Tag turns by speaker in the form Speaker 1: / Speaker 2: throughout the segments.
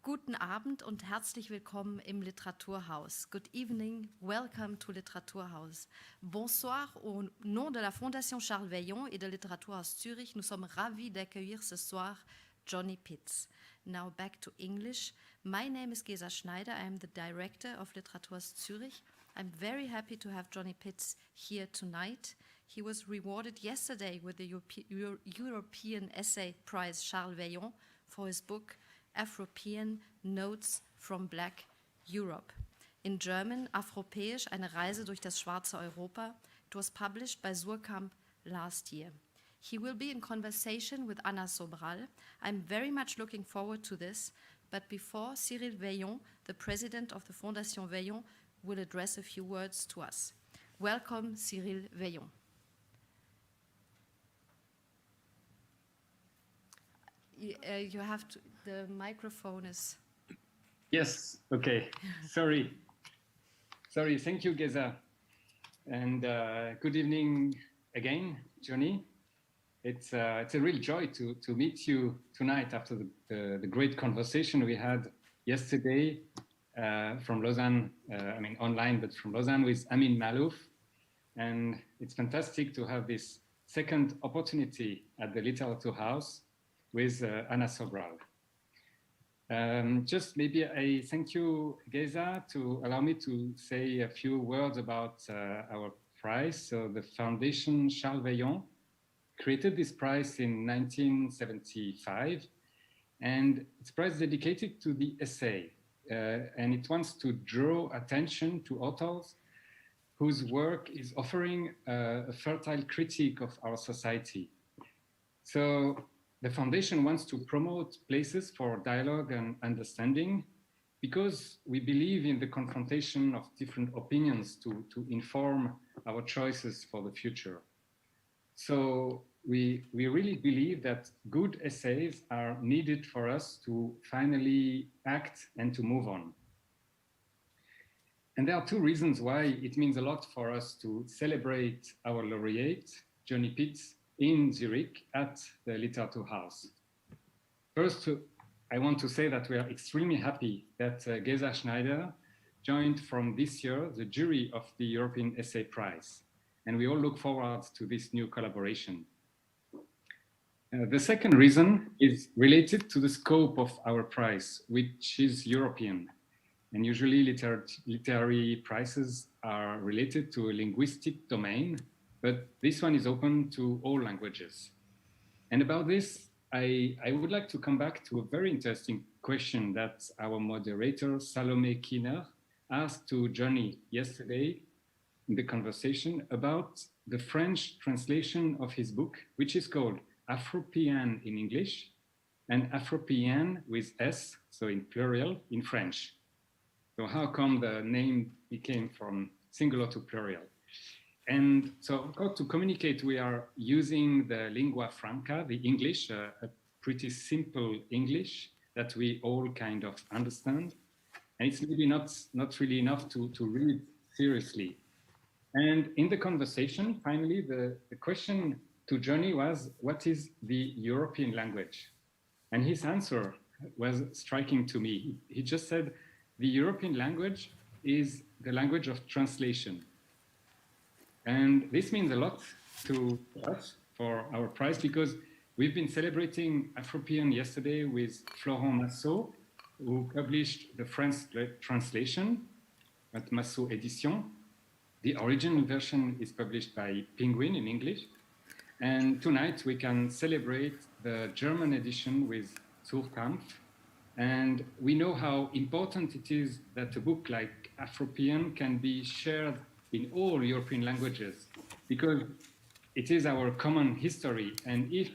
Speaker 1: Guten Abend und herzlich willkommen im Literaturhaus. Good evening, welcome to Literaturhaus. Bonsoir, au nom de la Fondation Charles Veillon et de Literaturhaus Zürich, nous sommes ravis d'accueillir ce soir Johny Pitts. Now back to English. My name is Gesa Schneider. I am the director of Literaturhaus Zürich. I'm very happy to have Johny Pitts here tonight. He was rewarded yesterday with the European Essaypreis Charles Veillon for his book Afropean Notes from Black Europe. In German, Afropäisch, Eine Reise durch das Schwarze Europa. It was published by Surkamp last year. He will be in conversation with Anna Sobral. I'm very much looking forward to this, but before, Cyril Veillon, the president of the Fondation Veillon, will address a few words to us. Welcome, Cyril Veillon. You have to, the microphone is...
Speaker 2: Yes, okay, sorry, thank you, Gesa. And good evening again, Johny. It's a real joy to meet you tonight after the great conversation we had yesterday from Lausanne, online, but from Lausanne with Amin Malouf. And it's fantastic to have this second opportunity at the Literaturhaus with Anna Sobral. Just maybe I thank you, Gesa, to allow me to say a few words about our prize. So the Foundation Charles Veillon created this prize in 1975, and it's a prize dedicated to the essay, and it wants to draw attention to authors whose work is offering a fertile critique of our society. So the foundation wants to promote places for dialogue and understanding because we believe in the confrontation of different opinions to inform our choices for the future. So we really believe that good essays are needed for us to finally act and to move on. And there are two reasons why it means a lot for us to celebrate our laureate, Johny Pitts, in Zurich at the Literaturhaus. First, I want to say that we are extremely happy that Gesa Schneider joined from this year the jury of the European Essay Prize, and we all look forward to this new collaboration. The second reason is related to the scope of our prize, which is European, and usually literary prizes are related to a linguistic domain, but this one is open to all languages. And about this, I would like to come back to a very interesting question that our moderator, Salome Kiener, asked to Johny yesterday in the conversation about the French translation of his book, which is called Afropean in English and Afropean with S, so in plural, in French. So how come the name became from singular to plural? And so, of course, to communicate, we are using the lingua franca, the English, a pretty simple English that we all kind of understand. And it's maybe not really enough to read seriously. And in the conversation, finally, the question to Johny was, what is the European language? And his answer was striking to me. He just said, the European language is the language of translation. And this means a lot to us for our prize because we've been celebrating Afropean yesterday with Florent Massot, who published the French translation at Massot Édition. The original version is published by Penguin in English. And tonight we can celebrate the German edition with Surkamp. And we know how important it is that a book like Afropean can be shared in all European languages, because it is our common history. And if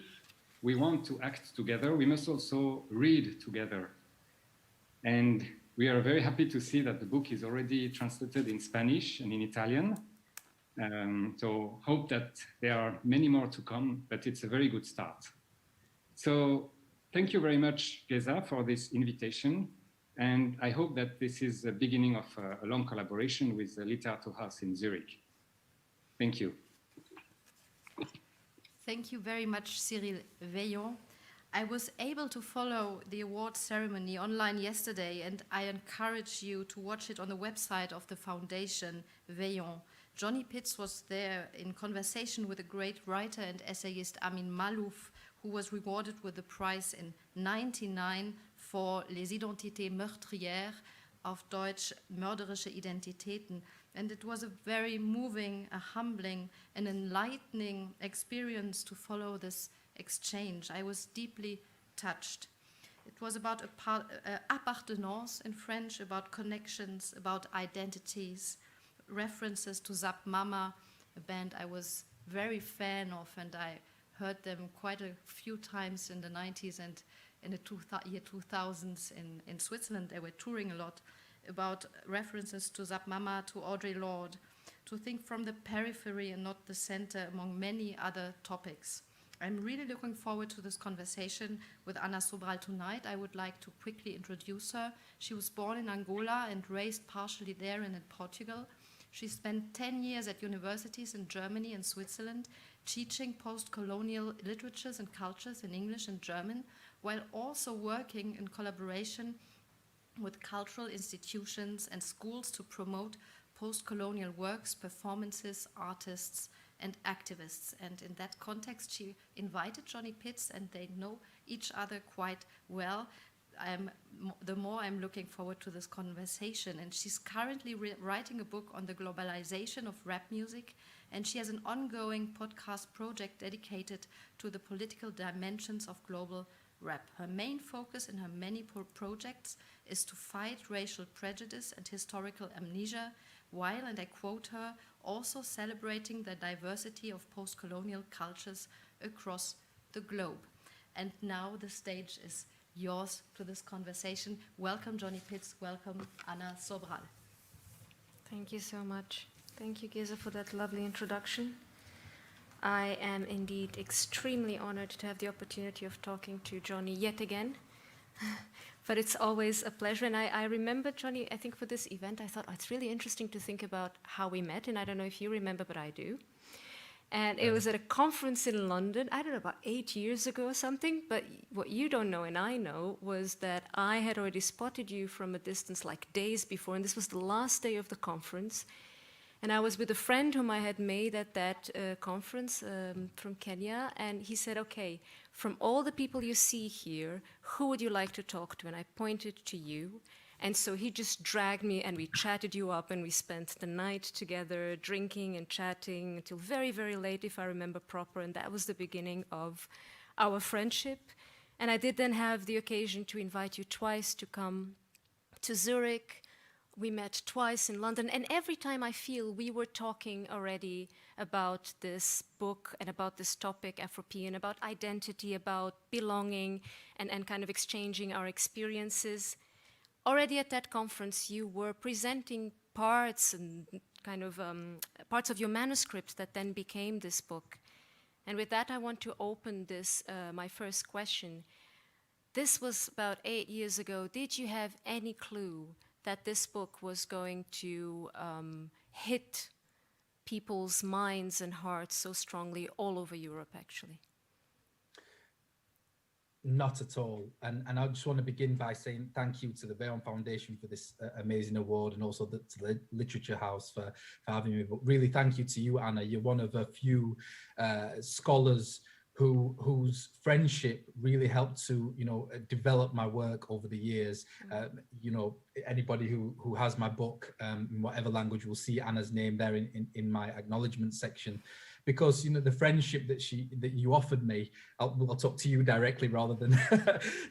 Speaker 2: we want to act together, we must also read together. And we are very happy to see that the book is already translated in Spanish and in Italian. So hope that there are many more to come, but it's a very good start. So thank you very much, Gesa, for this invitation. And I hope that this is the beginning of a long collaboration with the Literaturhaus in Zurich. Thank you.
Speaker 1: Thank you very much, Cyril Veillon. I was able to follow the award ceremony online yesterday, and I encourage you to watch it on the website of the Foundation Veillon. Johny Pitts was there in conversation with a great writer and essayist Amin Malouf, who was rewarded with the prize in 1999 for Les Identités Meurtrières, auf Deutsch mörderische Identitäten. And it was a very moving, a humbling, and enlightening experience to follow this exchange. I was deeply touched. It was about appartenance in French, about connections, about identities, references to Zap Mama, a band I was very fan of, and I heard them quite a few times in the 90s and in the year 2000s in Switzerland. They were touring a lot, about references to Zap Mama, to Audre Lorde, to think from the periphery and not the center, among many other topics. I'm really looking forward to this conversation with Ana Sobral tonight. I would like to quickly introduce her. She was born in Angola and raised partially there and in Portugal. She spent 10 years at universities in Germany and Switzerland, teaching post-colonial literatures and cultures in English and German, while also working in collaboration with cultural institutions and schools to promote post-colonial works, performances, artists, and activists. And in that context, she invited Johny Pitts, and they know each other quite well. The more I'm looking forward to this conversation. And she's currently writing a book on the globalization of rap music, and she has an ongoing podcast project dedicated to the political dimensions of global rap. Her main focus in her many projects is to fight racial prejudice and historical amnesia, while, and I quote her, also celebrating the diversity of post-colonial cultures across the globe. And now the stage is yours to this conversation. Welcome, Johny Pitts. Welcome, Ana Sobral.
Speaker 3: Thank you so much. Thank you, Geza, for that lovely introduction. I am indeed extremely honored to have the opportunity of talking to Johny yet again. But it's always a pleasure. And I remember, Johny, I think for this event, I thought, oh, it's really interesting to think about how we met. And I don't know if you remember, but I do. And it was at a conference in London, I don't know, about 8 years ago or something. But what you don't know and I know was that I had already spotted you from a distance like days before. And this was the last day of the conference. And I was with a friend whom I had made at that conference from Kenya. And he said, okay, from all the people you see here, who would you like to talk to? And I pointed to you. And so he just dragged me and we chatted you up and we spent the night together drinking and chatting until very, very late, if I remember proper. And that was the beginning of our friendship. And I did then have the occasion to invite you twice to come to Zurich. We met twice in London, and every time I feel we were talking already about this book and about this topic, Afropean, about identity, about belonging, and kind of exchanging our experiences. Already at that conference, you were presenting parts and kind of parts of your manuscript that then became this book. And with that, I want to open this, my first question. This was about 8 years ago. Did you have any clue that this book was going to hit people's minds and hearts so strongly all over Europe, actually?
Speaker 4: Not at all. And I just want to begin by saying thank you to the Veillon Foundation for this amazing award, and also to the Literaturhaus for having me. But really thank you to you, Anna. You're one of a few scholars whose friendship really helped to, develop my work over the years. Anybody who has my book in whatever language will see Anna's name there in my acknowledgement section, because the friendship that you offered me, I'll talk to you directly rather than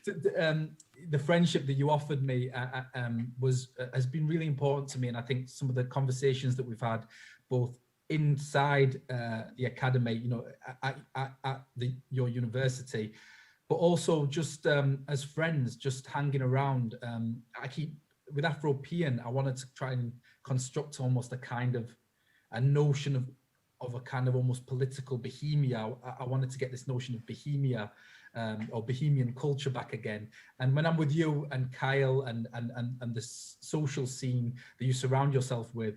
Speaker 4: the friendship that you offered me has been really important to me. And I think some of the conversations that we've had, both inside the academy, at your university, but also just as friends, just hanging around. With Afropean, I wanted to try and construct almost a notion of a kind of almost political bohemia. I wanted to get this notion of bohemia or bohemian culture back again. And when I'm with you and Kyle and the social scene that you surround yourself with,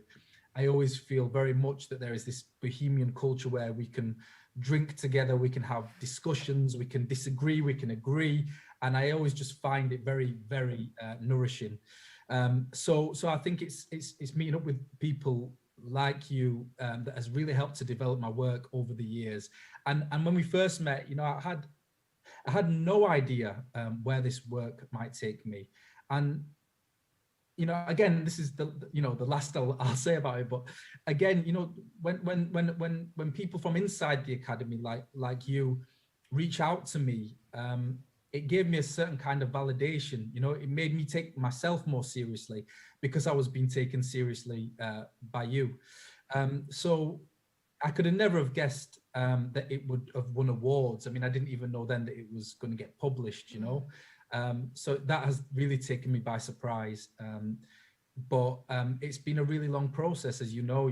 Speaker 4: I always feel very much that there is this bohemian culture where we can drink together, we can have discussions, we can disagree, we can agree. And I always just find it very, very nourishing. So I think it's meeting up with people like you that has really helped to develop my work over the years. And when we first met, you know, I had no idea where this work might take me. And you know, again, this is the last I'll say about it. But again, you know, when people from inside the academy, like you, reach out to me, it gave me a certain kind of validation. You know, it made me take myself more seriously because I was being taken seriously by you. So I could have never have guessed that it would have won awards. I mean, I didn't even know then that it was going to get published, you know. So that has really taken me by surprise. But it's been a really long process, as you know.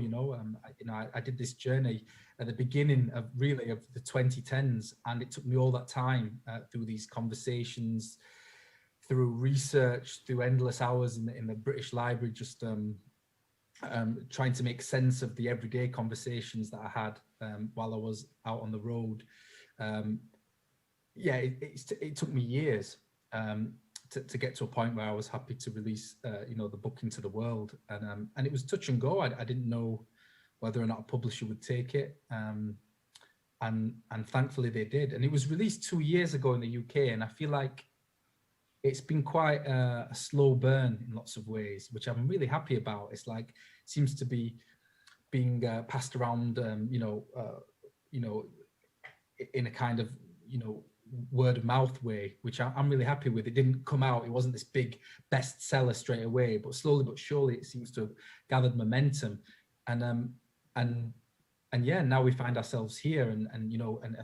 Speaker 4: I did this journey at the beginning of the 2010s, and it took me all that time through these conversations, through research, through endless hours in the British Library, just trying to make sense of the everyday conversations that I had while I was out on the road. It took me years to get to a point where I was happy to release, the book into the world, and it was touch and go. I didn't know whether or not a publisher would take it, and thankfully they did. And it was released 2 years ago in the UK, and I feel like it's been quite a slow burn in lots of ways, which I'm really happy about. It's like seems to be being passed around, in a kind of word of mouth way, which I'm really happy with. It didn't come out, it wasn't this big bestseller straight away, but slowly but surely it seems to have gathered momentum. And now we find ourselves here, and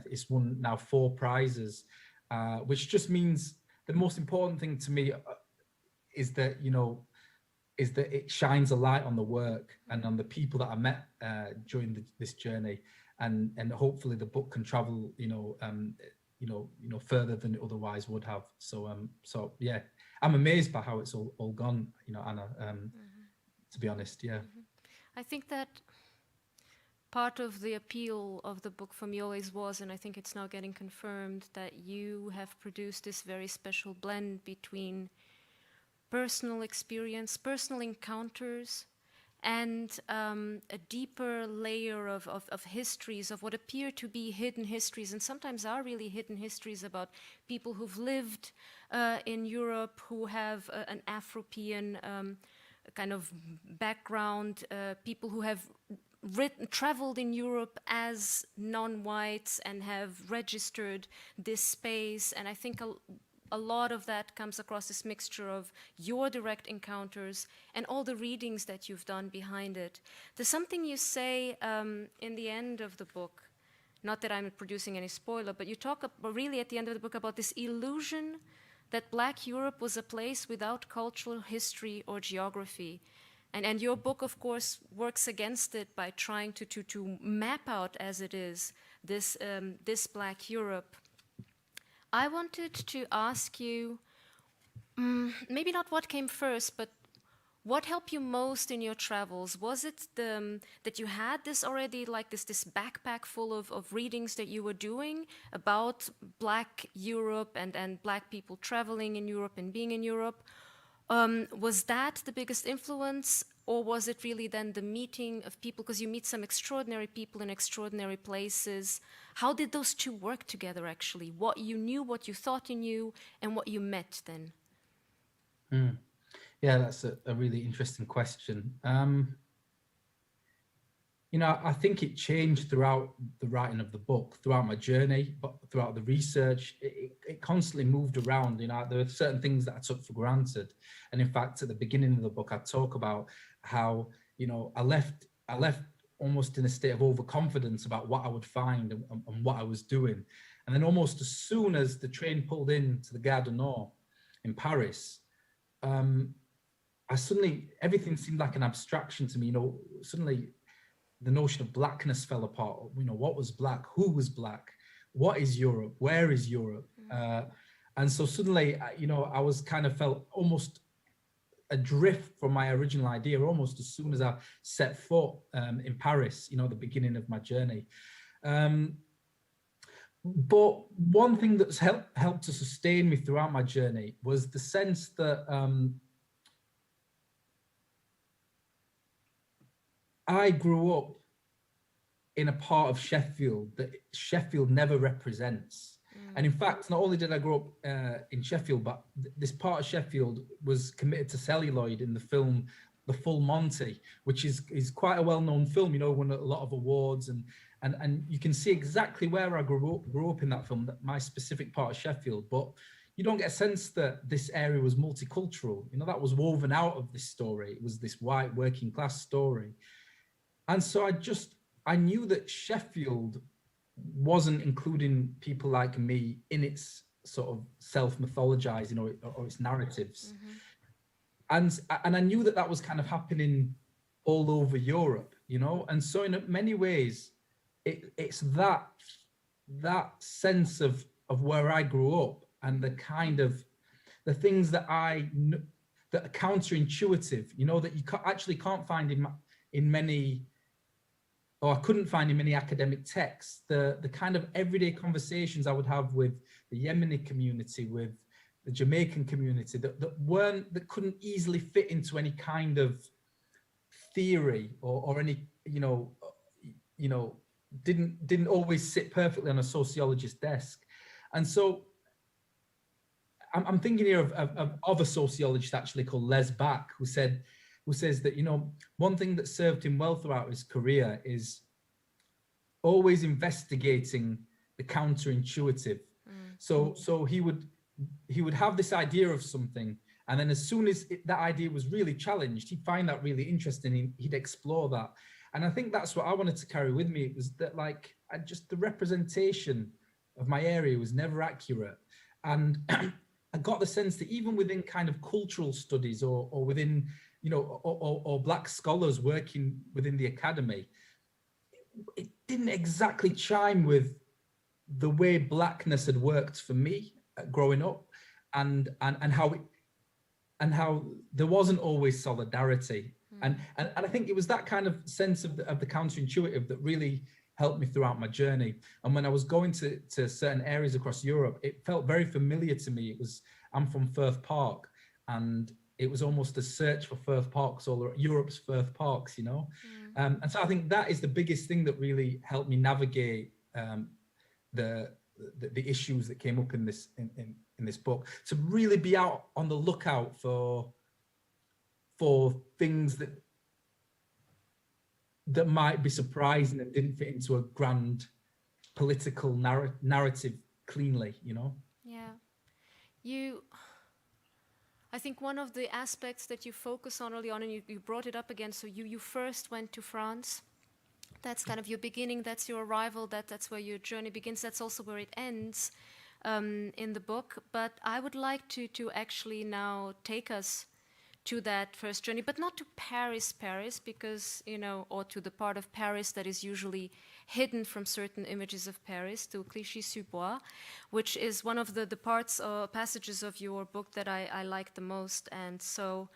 Speaker 4: it's won now 4 prizes, which just means the most important thing to me is that it shines a light on the work and on the people that I met during this journey, and hopefully the book can travel further than it otherwise would have. So yeah, I'm amazed by how it's all gone, Anna, to be honest. Yeah.
Speaker 3: I think that part of the appeal of the book for me always was, and I think it's now getting confirmed, that you have produced this very special blend between personal experience, personal encounters, and a deeper layer of histories, of what appear to be hidden histories, and sometimes are really hidden histories about people who've lived in Europe, who have an Afropean kind of background, people who have traveled in Europe as non-whites and have registered this space. And I think a lot of that comes across this mixture of your direct encounters and all the readings that you've done behind it. There's something you say in the end of the book, not that I'm producing any spoiler, but you talk really at the end of the book about this illusion that Black Europe was a place without cultural history or geography. And your book, of course, works against it by trying to map out, as it is, this Black Europe. I wanted to ask you, maybe not what came first, but what helped you most in your travels? Was it that you had this already, like this backpack full of readings that you were doing about Black Europe and Black people traveling in Europe and being in Europe? Was that the biggest influence, or was it really then the meeting of people? Because you meet some extraordinary people in extraordinary places. How did those two work together, actually? What you knew, what you thought you knew, and what you met then?
Speaker 4: Yeah, that's a really interesting question. I think it changed throughout the writing of the book, throughout my journey, but throughout the research, it constantly moved around. There were certain things that I took for granted. And in fact, at the beginning of the book, I talk about how, I left almost in a state of overconfidence about what I would find and what I was doing. And then almost as soon as the train pulled into the Gare du Nord in Paris, everything seemed like an abstraction to me. Suddenly the notion of blackness fell apart. What was Black? Who was Black? What is Europe? Where is Europe? And so suddenly, I was kind of felt almost adrift from my original idea almost as soon as I set foot in Paris, you know, the beginning of my journey. But one thing that's helped to sustain me throughout my journey was the sense that I grew up in a part of Sheffield that Sheffield never represents. And in fact, not only did I grow up in Sheffield, but this part of Sheffield was committed to celluloid in the film The Full Monty, which is quite a well-known film, you know, won a lot of awards, and you can see exactly where I grew up in that film, that my specific part of Sheffield. But you don't get a sense that this area was multicultural. You know, that was woven out of this story. It was this white working class story. And so I knew that Sheffield wasn't including people like me in its sort of self-mythologizing or its narratives. And I knew that was kind of happening all over Europe, you know. And so in many ways, it's that sense of where I grew up and the kind of the things that are counterintuitive, you know, that you actually can't find in many, or I couldn't find in many academic texts, the kind of everyday conversations I would have with the Yemeni community, with the Jamaican community, that couldn't easily fit into any kind of theory or any, you know, didn't always sit perfectly on a sociologist's desk. And so I'm thinking here of a sociologist actually called Les Back, who says that, you know, one thing that served him well throughout his career is always investigating the counterintuitive. So he would have this idea of something, and then as soon as that idea was really challenged, he'd find that really interesting. He'd explore that. And I think that's what I wanted to carry with me. It was that, like, the representation of my area was never accurate. And I got the sense that even within kind of cultural studies or within, you know, or Black scholars working within the academy, it didn't exactly chime with the way Blackness had worked for me growing up, and how there wasn't always solidarity. And I think it was that kind of sense of the counterintuitive that really helped me throughout my journey. And when I was going to certain areas across Europe, it felt very familiar to me. I'm from Firth Park, and it was almost a search for Firth Parks, or Europe's Firth Parks, you know. And so I think that is the biggest thing that really helped me navigate the issues that came up in this book, to really be out on the lookout for things that might be surprising and didn't fit into a grand political narrative cleanly, you know.
Speaker 3: Yeah, I think one of the aspects that you focus on early on, and you brought it up again, so you first went to France. That's kind of your beginning, that's your arrival, that's where your journey begins, that's also where it ends in the book. But I would like to actually now take us to that first journey, but not to Paris, because, you know, or to the part of Paris that is usually hidden from certain images of Paris, to Clichy-sous-Bois, which is one of the parts or passages of your book that I like the most. And so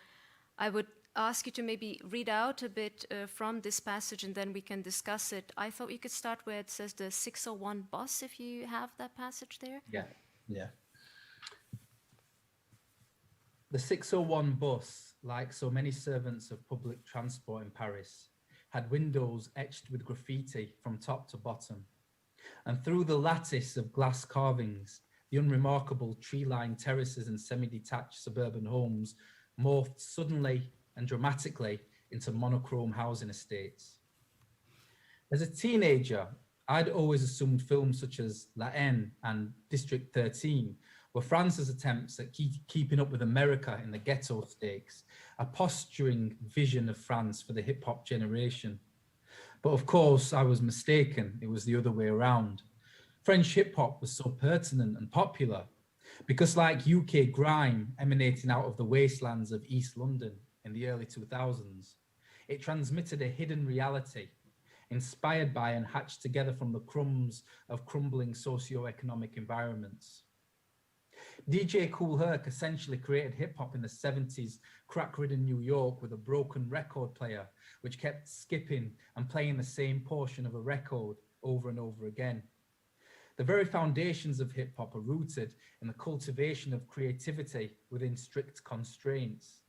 Speaker 3: I would ask you to maybe read out a bit from this passage, and then we can discuss it. I thought you could start where it says the 601 bus, if you have that passage there.
Speaker 4: Yeah. The 601 bus, like so many servants of public transport in Paris, had windows etched with graffiti from top to bottom. And through the lattice of glass carvings, the unremarkable tree-lined terraces and semi-detached suburban homes morphed suddenly and dramatically into monochrome housing estates. As a teenager, I'd always assumed films such as La Haine and District 13 were France's attempts at keeping up with America in the ghetto stakes, a posturing vision of France for the hip-hop generation. But of course, I was mistaken. It was the other way around. French hip-hop was so pertinent and popular because, like UK grime emanating out of the wastelands of East London in the early 2000s, it transmitted a hidden reality inspired by and hatched together from the crumbs of crumbling socio-economic environments. DJ Kool Herc essentially created hip-hop in the 70s, crack-ridden New York with a broken record player, which kept skipping and playing the same portion of a record over and over again. The very foundations of hip-hop are rooted in the cultivation of creativity within strict constraints,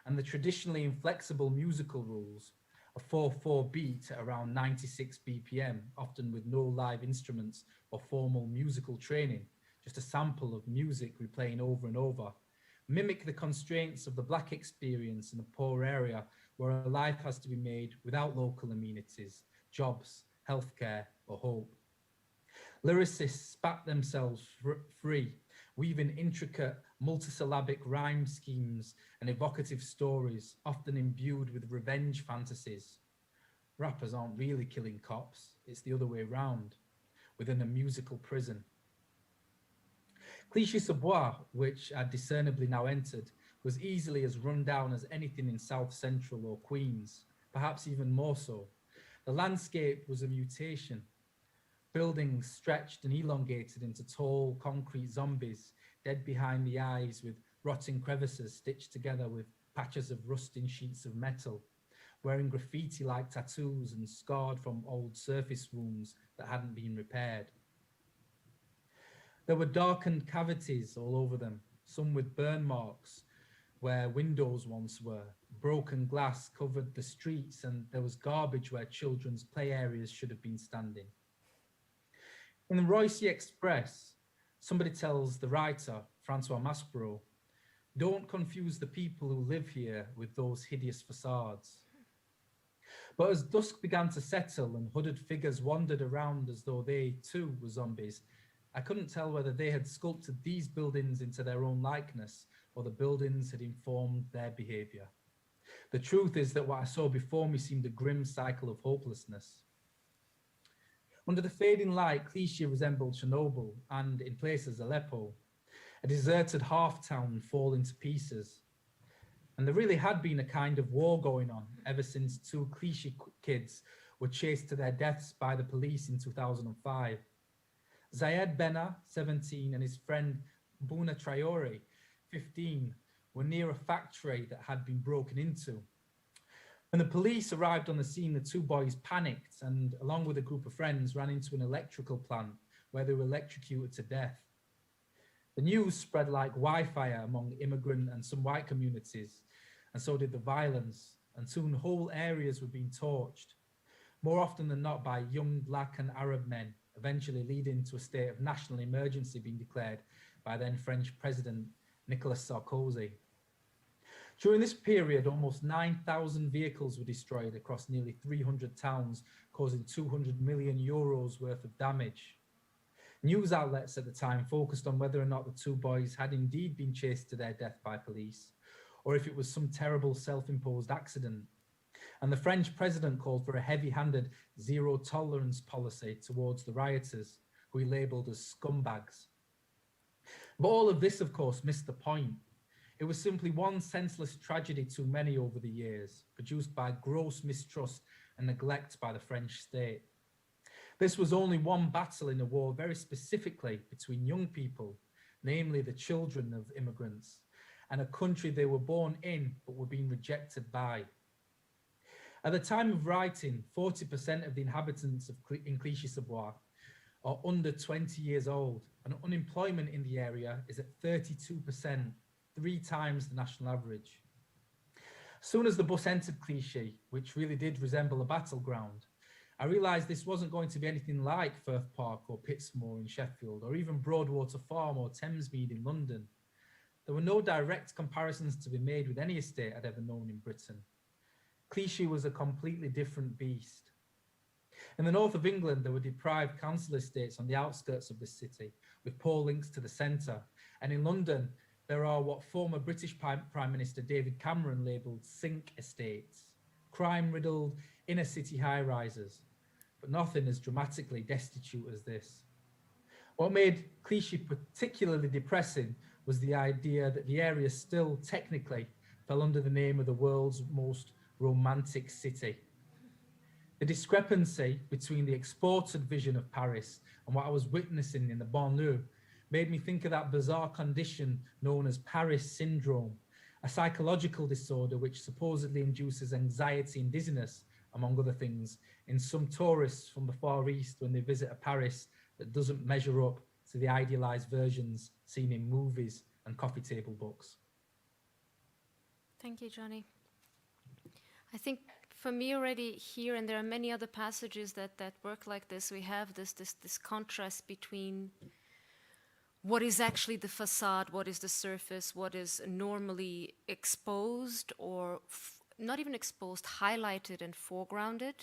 Speaker 4: and the traditionally inflexible musical rules, a 4/4 beat at around 96 BPM, often with no live instruments or formal musical training, just a sample of music replaying over and over, mimic the constraints of the Black experience in a poor area where a life has to be made without local amenities, jobs, healthcare, or hope. Lyricists spat themselves free, weaving intricate multisyllabic rhyme schemes and evocative stories, often imbued with revenge fantasies. Rappers aren't really killing cops, it's the other way around, within a musical prison. Clichy-sous-Bois, which had discernibly now entered, was easily as run down as anything in South Central or Queens, perhaps even more so. The landscape was a mutation. Buildings stretched and elongated into tall concrete zombies, dead behind the eyes with rotting crevices stitched together with patches of rusting sheets of metal, wearing graffiti-like tattoos and scarred from old surface wounds that hadn't been repaired. There were darkened cavities all over them, some with burn marks where windows once were. Broken glass covered the streets, and there was garbage where children's play areas should have been standing. In the Roissy Express, somebody tells the writer, Francois Maspero, "Don't confuse the people who live here with those hideous facades." But as dusk began to settle and hooded figures wandered around as though they too were zombies, I couldn't tell whether they had sculpted these buildings into their own likeness or the buildings had informed their behavior. The truth is that what I saw before me seemed a grim cycle of hopelessness. Under the fading light, Clichy resembled Chernobyl and, in places, Aleppo, a deserted half-town falling to pieces. And there really had been a kind of war going on ever since two Clichy kids were chased to their deaths by the police in 2005. Zayed Benna, 17, and his friend Bouna Traoré, 15, were near a factory that had been broken into. When the police arrived on the scene, the two boys panicked and, along with a group of friends, ran into an electrical plant where they were electrocuted to death. The news spread like wildfire among immigrant and some white communities, and so did the violence, and soon whole areas were being torched, more often than not by young Black and Arab men, eventually leading to a state of national emergency being declared by then French President Nicolas Sarkozy. During this period, almost 9,000 vehicles were destroyed across nearly 300 towns, causing 200 million euros worth of damage. News outlets at the time focused on whether or not the two boys had indeed been chased to their death by police, or if it was some terrible self-imposed accident. And the French president called for a heavy-handed zero-tolerance policy towards the rioters, who he labelled as scumbags. But all of this, of course, missed the point. It was simply one senseless tragedy too many over the years, produced by gross mistrust and neglect by the French state. This was only one battle in a war very specifically between young people, namely the children of immigrants, and a country they were born in but were being rejected by. At the time of writing, 40% of the inhabitants in Clichy-sous-Bois are under 20 years old, and unemployment in the area is at 32%, 3 times the national average. As soon as the bus entered Clichy, which really did resemble a battleground, I realised this wasn't going to be anything like Firth Park or Pittsmore in Sheffield, or even Broadwater Farm or Thamesmead in London. There were no direct comparisons to be made with any estate I'd ever known in Britain. Clichy was a completely different beast. In the north of England, there were deprived council estates on the outskirts of the city, with poor links to the centre. And in London, there are what former British Prime Minister David Cameron labelled sink estates, crime-riddled inner-city high-rises, but nothing as dramatically destitute as this. What made Clichy particularly depressing was the idea that the area still technically fell under the name of the world's most romantic city. The discrepancy between the exported vision of Paris and what I was witnessing in the banlieue made me think of that bizarre condition known as Paris syndrome, a psychological disorder which supposedly induces anxiety and dizziness, among other things, in some tourists from the Far East when they visit a Paris that doesn't measure up to the idealized versions seen in movies and coffee table books.
Speaker 3: Thank you, Johny. I think for me already here, and there are many other passages that work like this, we have this contrast between what is actually the facade, what is the surface, what is normally exposed or not even exposed, highlighted and foregrounded,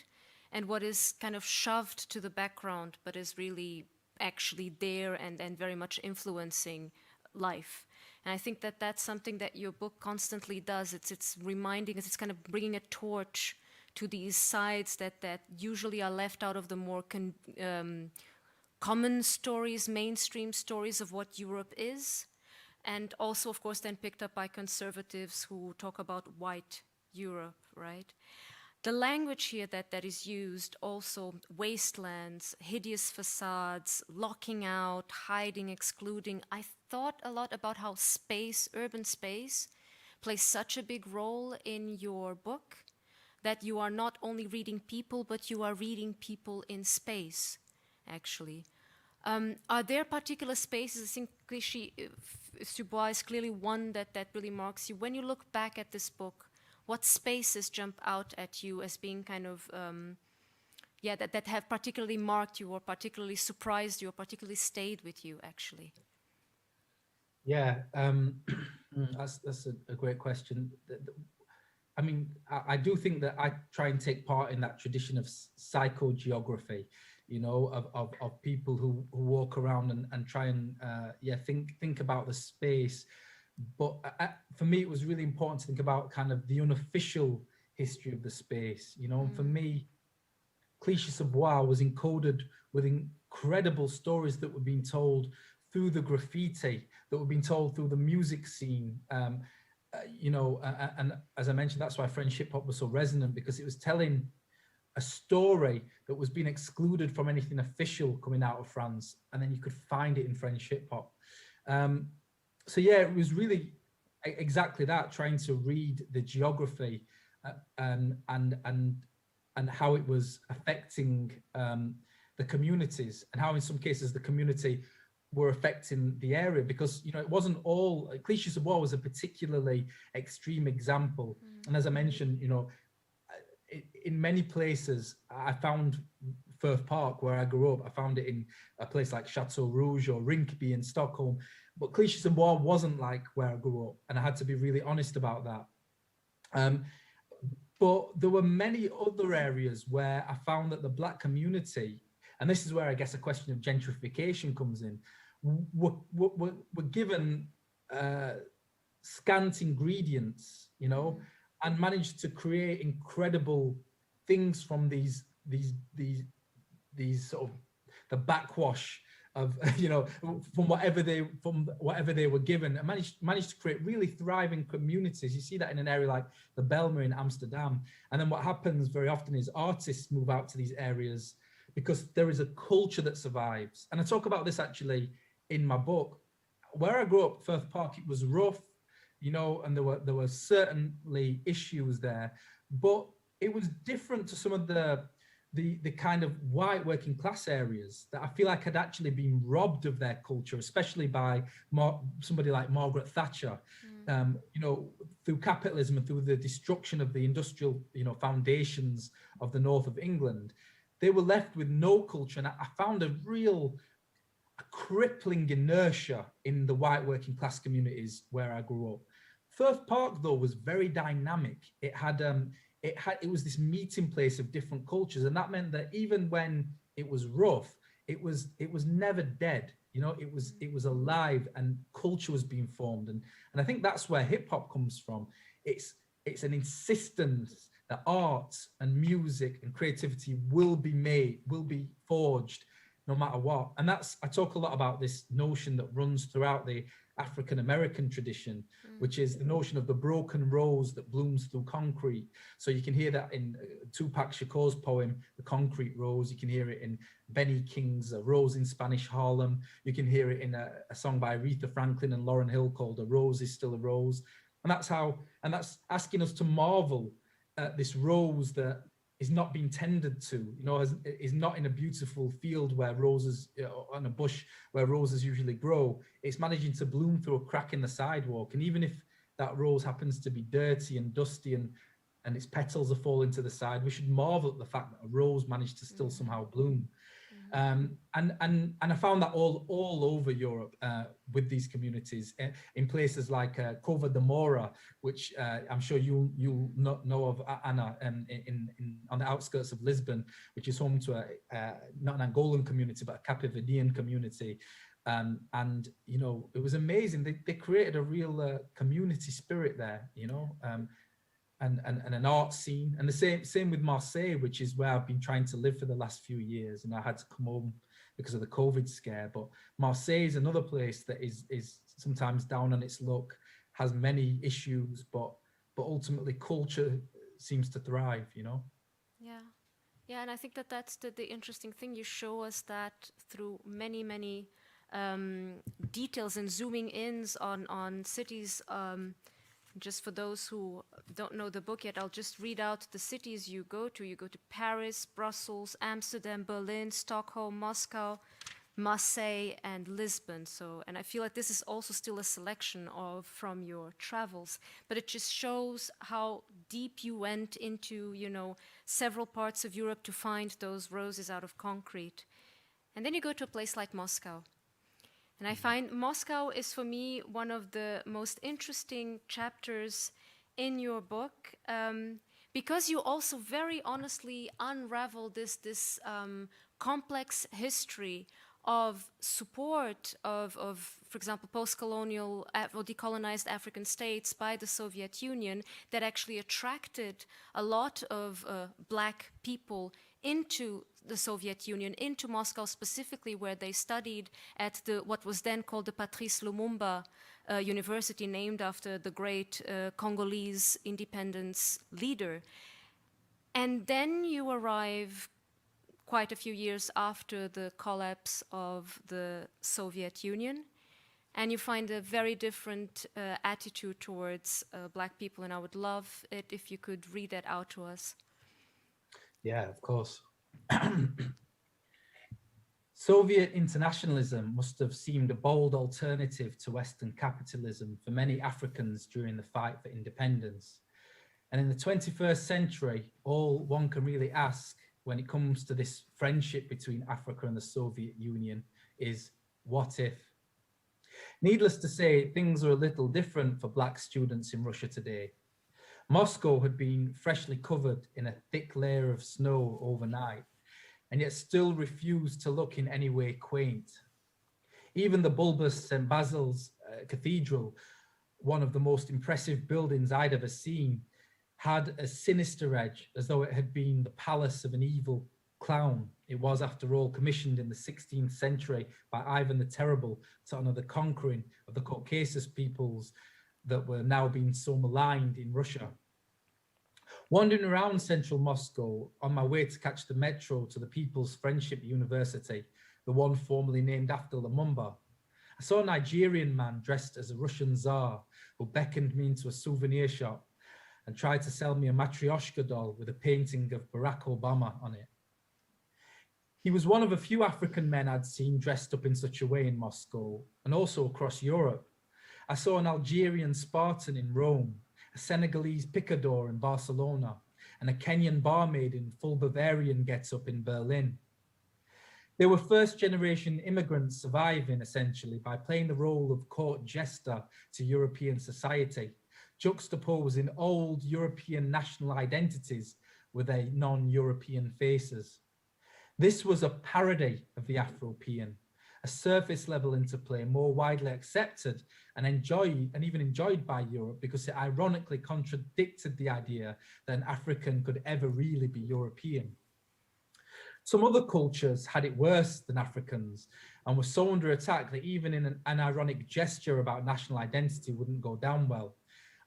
Speaker 3: and what is kind of shoved to the background but is really actually there and very much influencing life. And I think that that's something that your book constantly does. It's reminding us, it's kind of bringing a torch to these sides that usually are left out of the more common stories, mainstream stories of what Europe is. And also, of course, then picked up by conservatives who talk about white Europe, right? The language here that is used, also wastelands, hideous facades, locking out, hiding, excluding. I thought a lot about how space, urban space, plays such a big role in your book, that you are not only reading people, but you are reading people in space, actually. Are there particular spaces? I think Sobral is clearly one that really marks you. When you look back at this book, what spaces jump out at you as being kind of, that have particularly marked you or particularly surprised you or particularly stayed with you, actually?
Speaker 4: Yeah, that's a great question. I mean, I do think that I try and take part in that tradition of psychogeography, you know, of people who walk around and try and think about the space. But for me, it was really important to think about kind of the unofficial history of the space. You know, and for me, Cliché Sobral was encoded with incredible stories that were being told through the graffiti, that were being told through the music scene. You know, and as I mentioned, that's why French hip hop was so resonant, because it was telling a story that was being excluded from anything official coming out of France, and then you could find it in French hip hop. So yeah, it was really exactly that, trying to read the geography and how it was affecting the communities, and how in some cases the community were affecting the area, because, you know, it wasn't all, Cliché Sobral was a particularly extreme example. And as I mentioned, you know, in many places, I found Firth Park, where I grew up, I found it in a place like Chateau Rouge or Rinkeby in Stockholm. But Cliché Sobral wasn't like where I grew up, and I had to be really honest about that. But there were many other areas where I found that the Black community, and this is where I guess a question of gentrification comes in, were given scant ingredients, you know, and managed to create incredible things from these sort of the backwash of, you know, from whatever they were given, and managed to create really thriving communities. You see that in an area like the Bijlmer in Amsterdam. And then what happens very often is artists move out to these areas because there is a culture that survives. And I talk about this actually in my book. Where I grew up, Firth Park, it was rough, you know, and there were certainly issues there, but it was different to some of the kind of white working class areas that I feel like had actually been robbed of their culture, especially by somebody like Margaret Thatcher, you know, through capitalism and through the destruction of the industrial, you know, foundations of the north of England. They were left with no culture, and I found a crippling inertia in the white working class communities where I grew up. Firth Park, though, was very dynamic. It was this meeting place of different cultures, and that meant that even when it was rough, it was never dead. You know, it was alive, and culture was being formed, and I think that's where hip hop comes from. It's an insistence that art and music and creativity will be forged no matter what. And I talk a lot about this notion that runs throughout the African-American tradition, which is the notion of the broken rose that blooms through concrete. So you can hear that in Tupac Shakur's poem, The Concrete Rose. You can hear it in Benny King's Rose in Spanish Harlem. You can hear it in a song by Aretha Franklin and Lauryn Hill called A Rose is Still a Rose. And that's asking us to marvel at this rose that is not being tended to, you know, is not in a beautiful field where roses, on a bush where roses usually grow. It's managing to bloom through a crack in the sidewalk. And even if that rose happens to be dirty and dusty and its petals are falling to the side, we should marvel at the fact that a rose managed to still somehow bloom. And I found that all over Europe with these communities in places like Cova da Moura, which I'm sure you'll know of, Anna, on the outskirts of Lisbon, which is home to not an Angolan community but a Cape Verdean community. And you know, it was amazing. They created a real community spirit there, you know. And an art scene, and the same with Marseille, which is where I've been trying to live for the last few years, and I had to come home because of the COVID scare. But Marseille is another place that is sometimes down on its luck, has many issues, but ultimately culture seems to thrive, you know.
Speaker 3: Yeah, and I think that's the interesting thing. You show us that through many details and zooming ins on cities. Just for those who don't know the book yet, I'll just read out the cities you go to. You go to Paris, Brussels, Amsterdam, Berlin, Stockholm, Moscow, Marseille, and Lisbon. So, and I feel like this is also still a selection from your travels, but it just shows how deep you went into, you know, several parts of Europe to find those roses out of concrete. And then you go to a place like Moscow. And I find Moscow is, for me, one of the most interesting chapters in your book, because you also very honestly unravel this complex history of support of, for example, post-colonial or decolonized African states by the Soviet Union that actually attracted a lot of Black people into the Soviet Union, into Moscow specifically, where they studied at what was then called the Patrice Lumumba University, named after the great Congolese independence leader. And then you arrive quite a few years after the collapse of the Soviet Union, and you find a very different attitude towards Black people, and I would love it if you could read that out to us.
Speaker 4: Yeah, of course. Soviet internationalism must have seemed a bold alternative to Western capitalism for many Africans during the fight for independence. And in the 21st century, all one can really ask when it comes to this friendship between Africa and the Soviet Union is, what if? Needless to say, things are a little different for Black students in Russia today. Moscow had been freshly covered in a thick layer of snow overnight, and yet still refused to look in any way quaint. Even the bulbous St. Basil's Cathedral, one of the most impressive buildings I'd ever seen, had a sinister edge, as though it had been the palace of an evil clown. It was, after all, commissioned in the 16th century by Ivan the Terrible to honor the conquering of the Caucasus peoples that were now being so maligned in Russia. Wandering around central Moscow on my way to catch the metro to the People's Friendship University, the one formerly named after Lumumba, I saw a Nigerian man dressed as a Russian Tsar who beckoned me into a souvenir shop and tried to sell me a matryoshka doll with a painting of Barack Obama on it. He was one of a few African men I'd seen dressed up in such a way in Moscow and also across Europe. I saw an Algerian Spartan in Rome, a Senegalese picador in Barcelona, and a Kenyan barmaid in full Bavarian get-up in Berlin. They were first-generation immigrants surviving, essentially, by playing the role of court jester to European society, juxtaposing old European national identities with their non-European faces. This was a parody of the Afropean, a surface-level interplay more widely accepted and even enjoyed by Europe because it ironically contradicted the idea that an African could ever really be European. Some other cultures had it worse than Africans and were so under attack that even in an ironic gesture about national identity wouldn't go down well.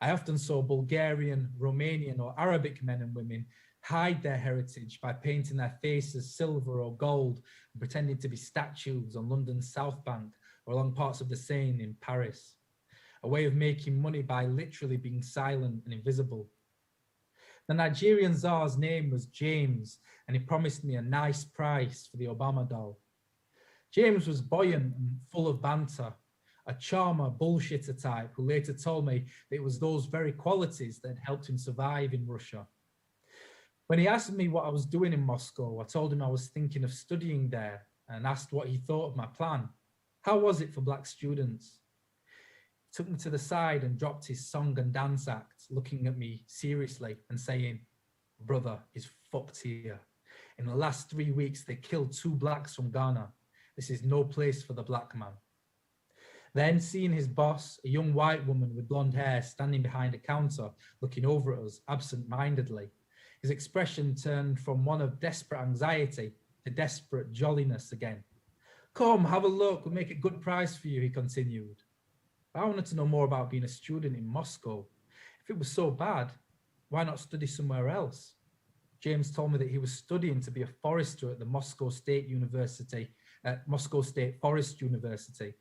Speaker 4: I often saw Bulgarian, Romanian, or Arabic men and women hide their heritage by painting their faces silver or gold and pretending to be statues on London's South Bank or along parts of the Seine in Paris. A way of making money by literally being silent and invisible. The Nigerian Tsar's name was James, and he promised me a nice price for the Obama doll. James was buoyant and full of banter, a charmer, bullshitter type who later told me that it was those very qualities that had helped him survive in Russia. When he asked me what I was doing in Moscow, I told him I was thinking of studying there and asked what he thought of my plan. How was it for Black students? He took me to the side and dropped his song and dance act, looking at me seriously and saying, "Brother, it's fucked here. In the last 3 weeks, they killed 2 Blacks from Ghana. This is no place for the Black man." Then, seeing his boss, a young white woman with blonde hair, standing behind a counter, looking over at us absent-mindedly, his expression turned from one of desperate anxiety to desperate jolliness again. "Come, have a look, we'll make a good price for you," he continued. I wanted to know more about being a student in Moscow. If it was so bad, why not study somewhere else? James told me that he was studying to be a forester at the Moscow State Forest University.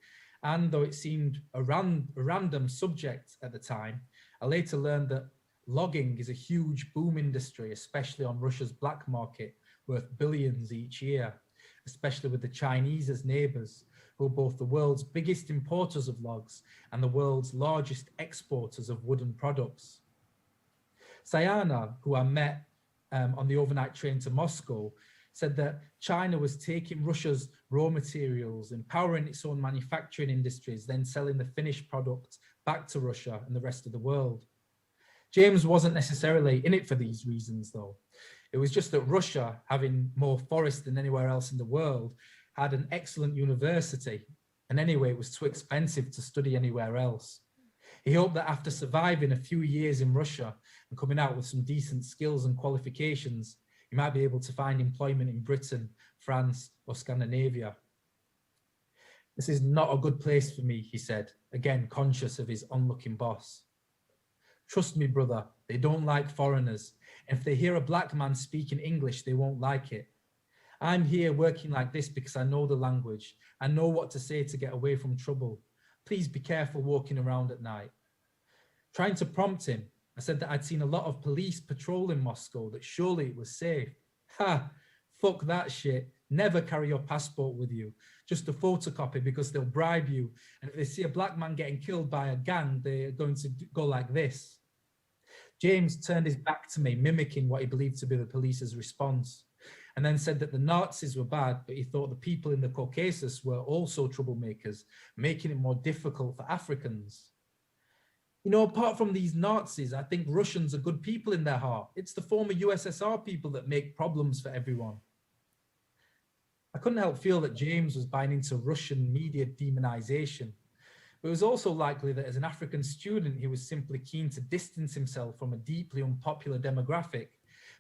Speaker 4: And though it seemed a random subject at the time, I later learned that logging is a huge boom industry, especially on Russia's black market, worth billions each year, especially with the Chinese as neighbors, who are both the world's biggest importers of logs and the world's largest exporters of wooden products. Sayana, who I met on the overnight train to Moscow, said that China was taking Russia's raw materials, empowering its own manufacturing industries, then selling the finished product back to Russia and the rest of the world. James wasn't necessarily in it for these reasons, though. It was just that Russia, having more forest than anywhere else in the world, had an excellent university, and anyway, it was too expensive to study anywhere else. He hoped that after surviving a few years in Russia and coming out with some decent skills and qualifications, he might be able to find employment in Britain, France, or Scandinavia. "This is not a good place for me," he said, again conscious of his onlooking boss. "Trust me, brother, they don't like foreigners. If they hear a black man speaking English, they won't like it. I'm here working like this because I know the language. I know what to say to get away from trouble. Please be careful walking around at night." Trying to prompt him, I said that I'd seen a lot of police patrolling Moscow, that surely it was safe. "Ha, fuck that shit. Never carry your passport with you. Just a photocopy because they'll bribe you. And if they see a black man getting killed by a gang, they're going to go like this." James turned his back to me, mimicking what he believed to be the police's response, and then said that the Nazis were bad, but he thought the people in the Caucasus were also troublemakers, making it more difficult for Africans. "You know, apart from these Nazis, I think Russians are good people in their heart. It's the former USSR people that make problems for everyone." I couldn't help feel that James was buying into Russian media demonization. But it was also likely that as an African student, he was simply keen to distance himself from a deeply unpopular demographic,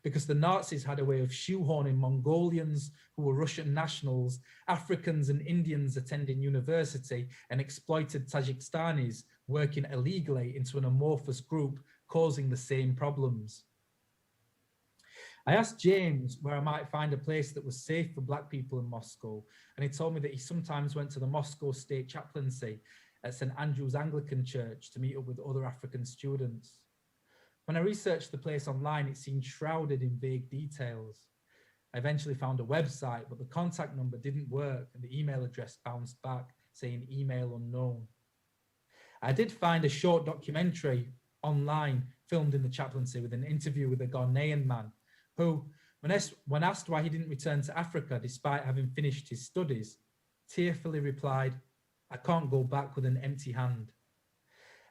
Speaker 4: because the Nazis had a way of shoehorning Mongolians who were Russian nationals, Africans and Indians attending university, and exploited Tajikistanis working illegally into an amorphous group, causing the same problems. I asked James where I might find a place that was safe for black people in Moscow, and he told me that he sometimes went to the Moscow State Chaplaincy at St. Andrew's Anglican Church to meet up with other African students. When I researched the place online, it seemed shrouded in vague details. I eventually found a website, but the contact number didn't work and the email address bounced back saying email unknown. I did find a short documentary online filmed in the chaplaincy with an interview with a Ghanaian man who, when asked why he didn't return to Africa despite having finished his studies, tearfully replied, "I can't go back with an empty hand."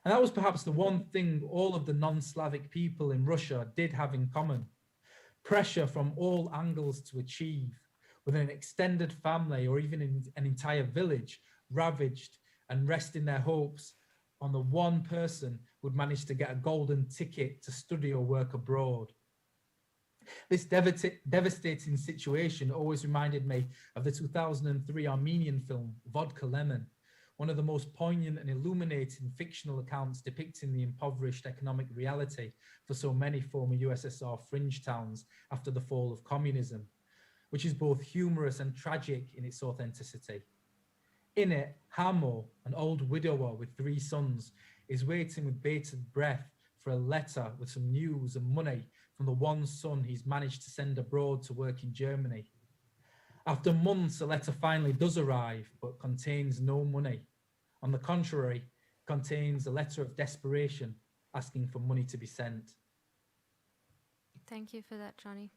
Speaker 4: And that was perhaps the one thing all of the non-Slavic people in Russia did have in common: pressure from all angles to achieve, with an extended family or even an entire village ravaged and resting their hopes on the one person who'd managed to get a golden ticket to study or work abroad. This devastating situation always reminded me of the 2003 Armenian film Vodka Lemon, one of the most poignant and illuminating fictional accounts depicting the impoverished economic reality for so many former USSR fringe towns after the fall of communism, which is both humorous and tragic in its authenticity. In it, Hamo, an old widower with 3 sons, is waiting with bated breath for a letter with some news and money from the one son he's managed to send abroad to work in Germany. After months, a letter finally does arrive, but contains no money. On the contrary, contains a letter of desperation asking for money to be sent.
Speaker 3: Thank you for that, Johny.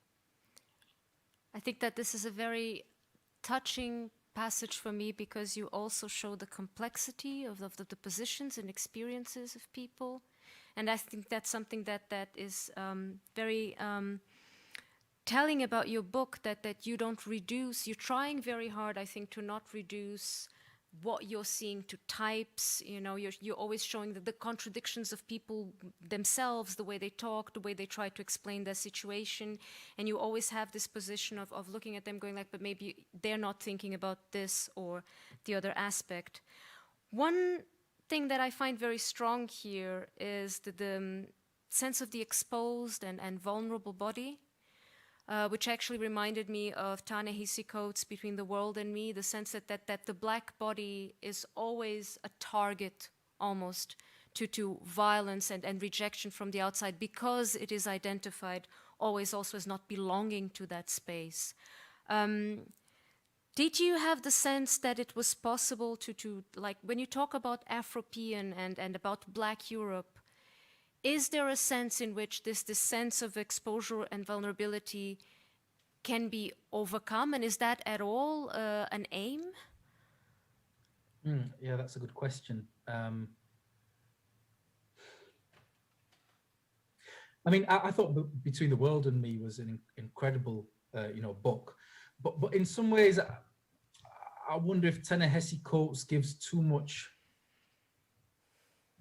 Speaker 3: I think that this is a very touching passage for me because you also show the complexity of the positions and experiences of people. And I think that's something that is very telling about your book, that you don't reduce, you're trying very hard, I think, to not reduce what you're seeing to types. You know, you're always showing the contradictions of people themselves, the way they talk, the way they try to explain their situation. And you always have this position of looking at them going like, but maybe they're not thinking about this or the other aspect. One thing that I find very strong here is the sense of the exposed and vulnerable body, which actually reminded me of Ta-Nehisi Coates' Between the World and Me, the sense that the black body is always a target almost to violence and rejection from the outside because it is identified always also as not belonging to that space. Did you have the sense that it was possible to like, when you talk about Afropean and about Black Europe, is there a sense in which this sense of exposure and vulnerability can be overcome? And is that at all an aim?
Speaker 4: Yeah, that's a good question. I mean, I thought Between the World and Me was an incredible, book. But in some ways, I wonder if Ta-Nehisi Coates gives too much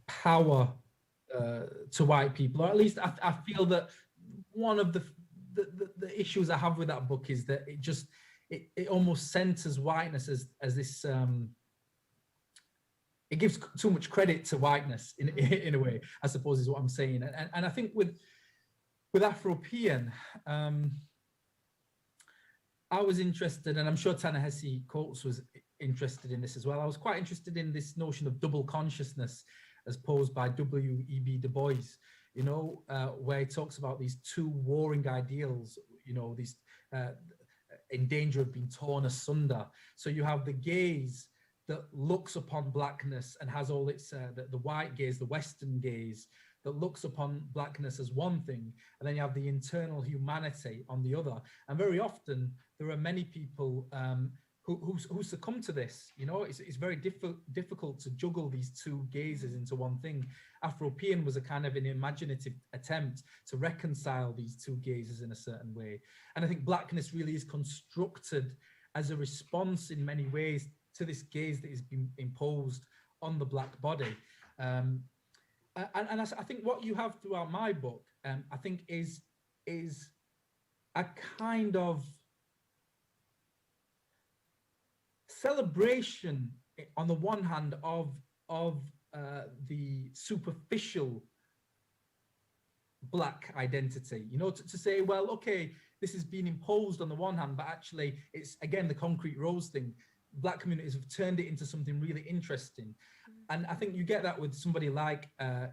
Speaker 4: power to white people, or at least I feel that one of the issues I have with that book is that it almost centers whiteness as this. It gives too much credit to whiteness in a way, I suppose, is what I'm saying. And I think with Afropean, I was interested, and I'm sure Ta-Nehisi Coates was interested in this as well. I was quite interested in this notion of double consciousness as posed by W.E.B. Du Bois, where he talks about these 2 warring ideals, these in danger of being torn asunder. So you have the gaze that looks upon blackness and has all its, the white gaze, the Western gaze, that looks upon blackness as one thing, and then you have the internal humanity on the other. And very often there are many people who succumb to this. It's very difficult to juggle these 2 gazes into one thing. Afropean was a kind of an imaginative attempt to reconcile these 2 gazes in a certain way. And I think blackness really is constructed as a response in many ways to this gaze that is being imposed on the black body. And I think what you have throughout my book, I think is a kind of celebration on the one hand of the superficial black identity, to say, well, okay, this is being imposed on the one hand, but actually it's, again, the concrete rose thing. Black communities have turned it into something really interesting. And I think you get that with somebody like the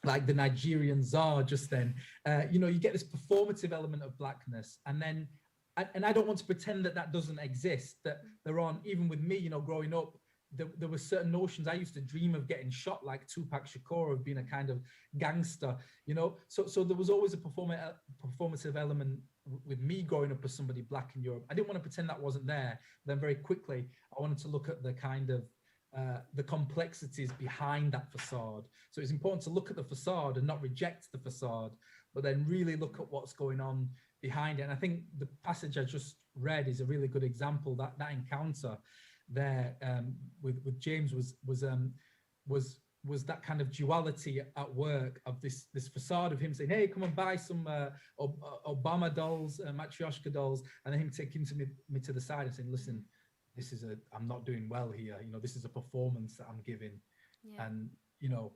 Speaker 4: Nigerian czar just then. You get this performative element of blackness, and then, and I don't want to pretend that doesn't exist, that there aren't, even with me, growing up, there were certain notions. I used to dream of getting shot like Tupac Shakur, of being a kind of gangster, so there was always a performative element with me growing up as somebody black in Europe. I didn't want to pretend that wasn't there. Then very quickly, I wanted to look at the kind of the complexities behind that facade. So it's important to look at the facade and not reject the facade, but then really look at what's going on behind it. And I think the passage I just read is a really good example. That encounter there with James was was that kind of duality at work of this facade of him saying, hey, come and buy some Obama dolls, Matryoshka dolls, and then him taking me to the side and saying, listen, I'm not doing well here. You know, this is a performance that I'm giving.
Speaker 3: Yeah.
Speaker 4: And, you know,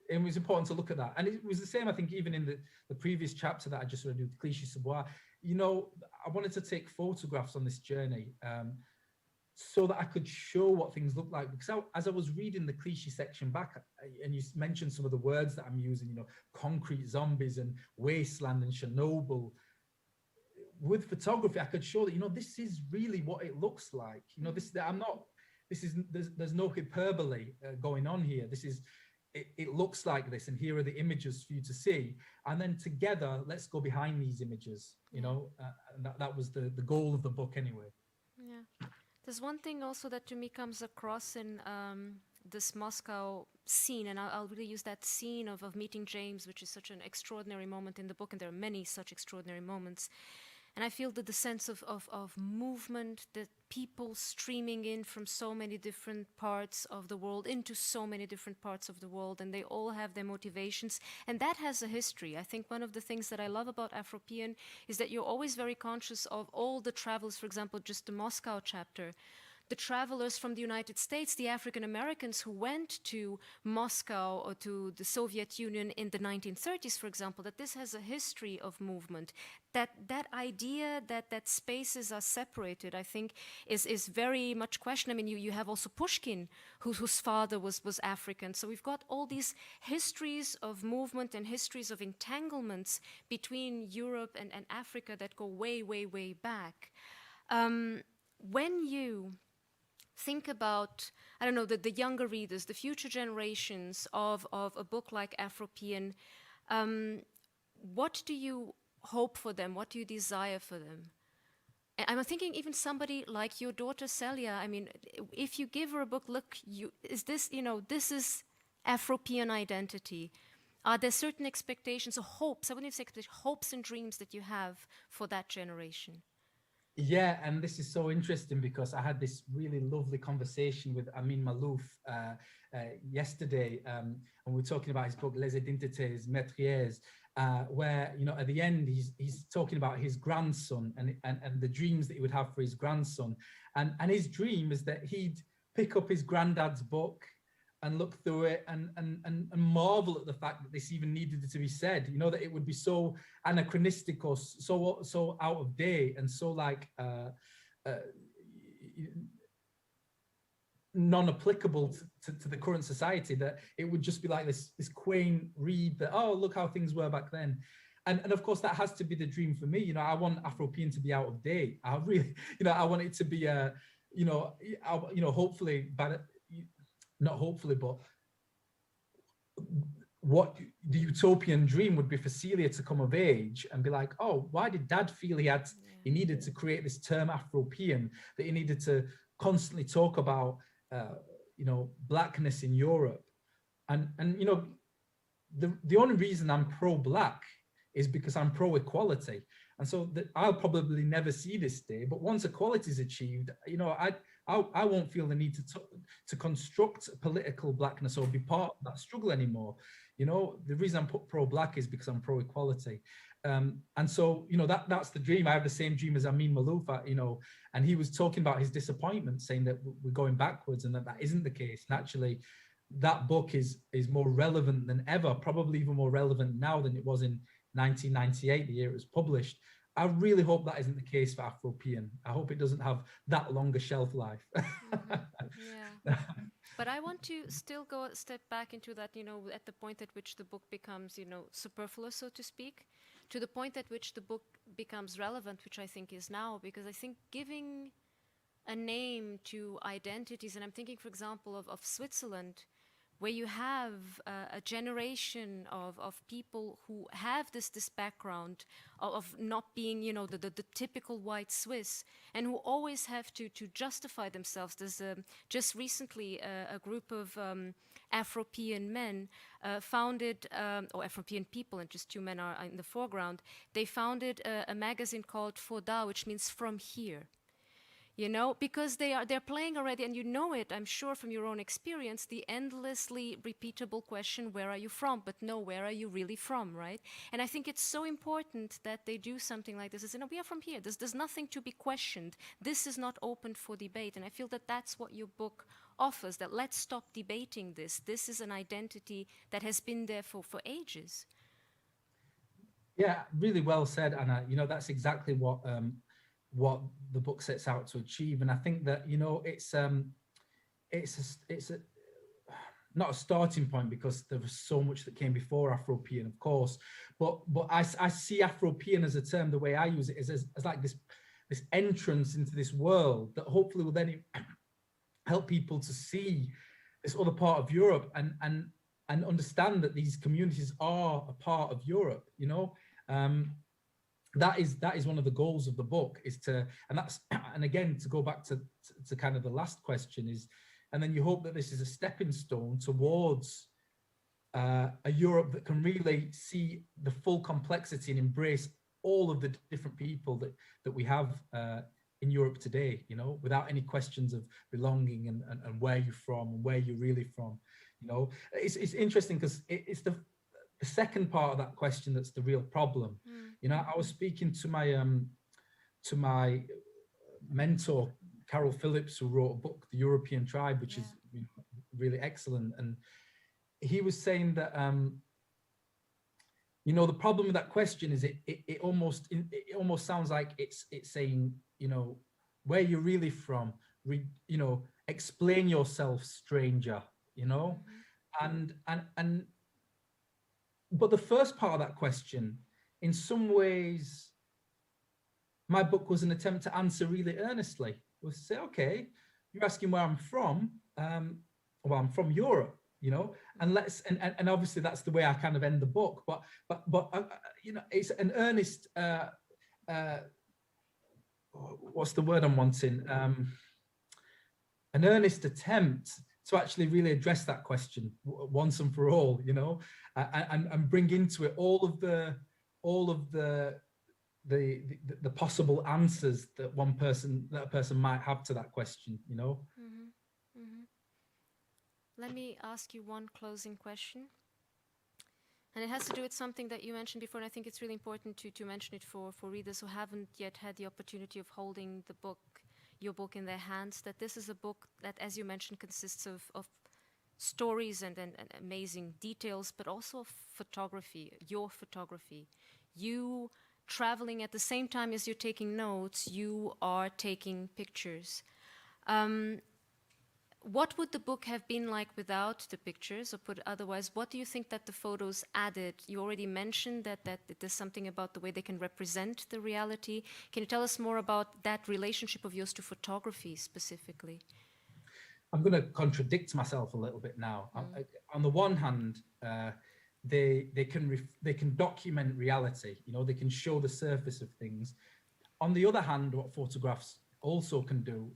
Speaker 4: it was important to look at that. And it was the same, I think, even in the previous chapter that I just sort of do, the Cliché Savoir. You know, I wanted to take photographs on this journey so that I could show what things look like. Because as I was reading the cliché section back, and you mentioned some of the words that I'm using, you know, concrete zombies and wasteland and Chernobyl, with photography, I could show that, you know, this is really what it looks like. You know, there's no hyperbole going on here. It looks like this, and here are the images for you to see. And then together, let's go behind these images, you know, and that was the goal of the book anyway.
Speaker 3: Yeah. There's one thing also that to me comes across in this Moscow scene, and I'll really use that scene of meeting James, which is such an extraordinary moment in the book, and there are many such extraordinary moments. And I feel that the sense of movement, the people streaming in from so many different parts of the world into so many different parts of the world, and they all have their motivations. And that has a history. I think one of the things that I love about Afropean is that you're always very conscious of all the travels, for example, just the Moscow chapter. The travelers from the United States, the African Americans who went to Moscow or to the Soviet Union in the 1930s, for example, that this has a history of movement. That idea that spaces are separated, I think, is very much questioned. I mean, you have also Pushkin, whose father was African. So we've got all these histories of movement and histories of entanglements between Europe and Africa that go way, way, way back. When you think about, I don't know, the younger readers, the future generations of a book like Afropean, what do you hope for them? What do you desire for them? And I'm thinking even somebody like your daughter Celia. I mean, if you give her a book, look, this is Afropean identity. Are there certain expectations or hopes? I wouldn't even say expectations, hopes and dreams that you have for that generation?
Speaker 4: Yeah, and this is so interesting because I had this really lovely conversation with Amin Malouf yesterday, and we were talking about his book Les Identités Meurtrières, where, you know, at the end he's talking about his grandson and the dreams that he would have for his grandson, and his dream is that he'd pick up his granddad's book and look through it and marvel at the fact that this even needed to be said, you know, that it would be so anachronistic or so out of date and so like non-applicable to the current society, that it would just be like this quaint read that, oh, look how things were back then. And of course that has to be the dream for me. You know, I want Afropean to be out of date. I really, you know, I want it to be hopefully, but not hopefully, but what the utopian dream would be for Celia to come of age and be like, oh, why did Dad feel he needed to create this term Afropean, that he needed to constantly talk about, Blackness in Europe, and you know, the only reason I'm pro-Black is because I'm pro-equality, and so I'll probably never see this day. But once equality is achieved, you know, I won't feel the need to construct political Blackness or be part of that struggle anymore. You know, the reason I'm pro-Black is because I'm pro-equality. And so, you know, that's the dream. I have the same dream as Amin Malouf, you know, and he was talking about his disappointment, saying that we're going backwards and that isn't the case. And actually, that book is more relevant than ever, probably even more relevant now than it was in 1998, the year it was published. I really hope that isn't the case for Afropean. I hope it doesn't have that longer shelf life.
Speaker 3: Yeah. But I want to still go a step back into that, you know, at the point at which the book becomes, you know, superfluous, so to speak, to the point at which the book becomes relevant, which I think is now, because I think giving a name to identities, and I'm thinking, for example, of Switzerland, where you have a generation of people who have this background of not being, you know, the typical white Swiss, and who always have to justify themselves. There's just recently a group of Afropean men founded, or Afropean people, and just two men are in the foreground. They founded a magazine called Foda, which means from here. you know, because they're playing already, and you know it, I'm sure from your own experience, the endlessly repeatable question, where are you from? But no, where are you really from, right? And I think it's so important that they do something like this. It's, you know, we are from here. There's nothing to be questioned. This is not open for debate. And I feel that that's what your book offers, that let's stop debating this. This is an identity that has been there for ages.
Speaker 4: Yeah, really well said, Anna. You know, that's exactly what the book sets out to achieve. And I think that, you know, it's not a starting point, because there was so much that came before Afropean, of course, but I see Afropean as a term, the way I use it, is as like this entrance into this world that hopefully will then help people to see this other part of Europe and understand that these communities are a part of Europe, you know. That is one of the goals of the book, is to, and again, to go back to kind of the last question, is, and then you hope that this is a stepping stone towards a Europe that can really see the full complexity and embrace all of the different people that we have in Europe today, you know, without any questions of belonging and where you're from and where you're really from, you know. It's interesting, because it's the second part of that question that's the real problem. You know, I was speaking to my mentor, Carol Phillips, who wrote a book, The European Tribe, which is really excellent, and he was saying that you know, the problem with that question is it almost sounds like it's saying, you know, where you're really from, you know, explain yourself, stranger, you know. But the first part of that question, in some ways, my book was an attempt to answer really earnestly. It was to say, okay, you're asking where I'm from. Well, I'm from Europe, you know, and obviously that's the way I kind of end the book. But you know, it's an earnest. What's the word I'm wanting? An earnest attempt to actually really address that question once and for all, you know, and bring into it all of the possible answers that a person might have to that question, you know.
Speaker 3: Let me ask you one closing question, and it has to do with something that you mentioned before, and I think it's really important to mention it for readers who haven't yet had the opportunity of holding your book in their hands, that this is a book that, as you mentioned, consists of stories and amazing details, but also of photography, your photography. You traveling at the same time as you're taking notes, you are taking pictures. What would the book have been like without the pictures? Or put otherwise, what do you think that the photos added? You already mentioned that there's something about the way they can represent the reality. Can you tell us more about that relationship of yours to photography specifically?
Speaker 4: I'm going to contradict myself a little bit now. On the one hand, they can document reality. You know, they can show the surface of things. On the other hand, what photographs also can do